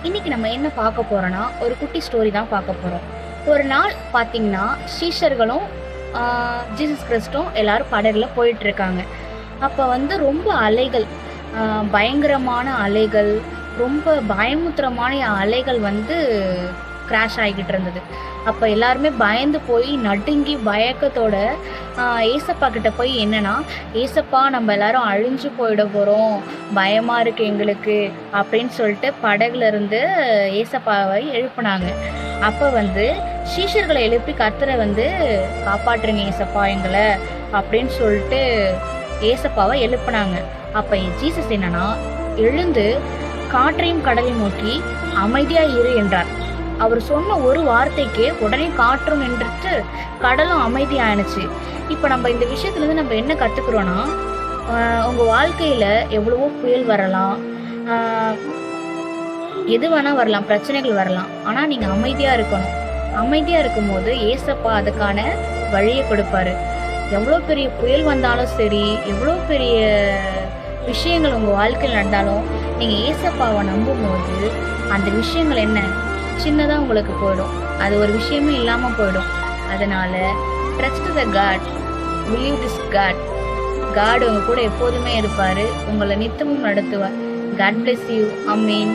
இன்னைக்கு நம்ம என்ன பார்க்க போறோம்னா, ஒரு குட்டி ஸ்டோரி தான் பார்க்க போறோம். ஒரு நாள் பார்த்தீங்கன்னா, சீஷர்களும் ஜீசஸ் கிறிஸ்டும் எல்லாரும் படகுல போயிட்டுருக்காங்க. அப்ப வந்து ரொம்ப அலைகள், பயங்கரமான அலைகள், ரொம்ப பயமுத்துறமான அலைகள் வந்து கிராஷ் ஆகிக்கிட்டு இருந்தது. அப்ப எல்லாருமே பயந்து போய் நடுங்கி பயக்கத்தோட ஏசப்பா கிட்ட போய் என்னன்னா, ஏசப்பா நம்ம எல்லாரும் அழிஞ்சு போயிட போறோம், பயமா இருக்கு எங்களுக்கு அப்படின்னு சொல்லிட்டு படகுல இருந்து ஏசப்பாவை எழுப்புனாங்க. அப்ப வந்து சீஷர்களை எழுப்பி கர்த்தரை வந்து காப்பாற்றுங்க ஏசப்பா எங்களை அப்படின்னு சொல்லிட்டு ஏசப்பாவை எழுப்புனாங்க. அப்ப ஜீசஸ் என்னன்னா, எழுந்து காற்றையும் கடலையும் நோக்கி அமைதியா இரு என்றார். அவர் சொன்ன ஒரு வார்த்தைக்கு உடனே காற்றும் நின்றுட்டு கடலும் அமைதியானுச்சு. இப்போ நம்ம இந்த விஷயத்துலேருந்து நம்ம என்ன கற்றுக்குறோன்னா, உங்கள் வாழ்க்கையில் எவ்வளவோ புயல் வரலாம், எது வேணால் வரலாம், பிரச்சனைகள் வரலாம். ஆனால் நீங்கள் அமைதியாக இருக்கணும். அமைதியாக இருக்கும்போது ஏசப்பா அதுக்கான வழியை கொடுப்பாரு. எவ்வளோ பெரிய புயல் வந்தாலும் சரி, எவ்வளோ பெரிய விஷயங்கள் உங்கள் வாழ்க்கையில் நடந்தாலும் நீங்கள் ஏசப்பாவை நம்பும்போது அந்த விஷயங்கள் என்ன சின்னதாக உங்களுக்கு போயிடும். அது ஒரு விஷயமே இல்லாமல் போயிடும். அதனால trust the God, believe this God. God உங்க கூட எப்போதுமே இருப்பார், உங்களை நித்தமும் நடத்துவார். God bless you. ஆமென்.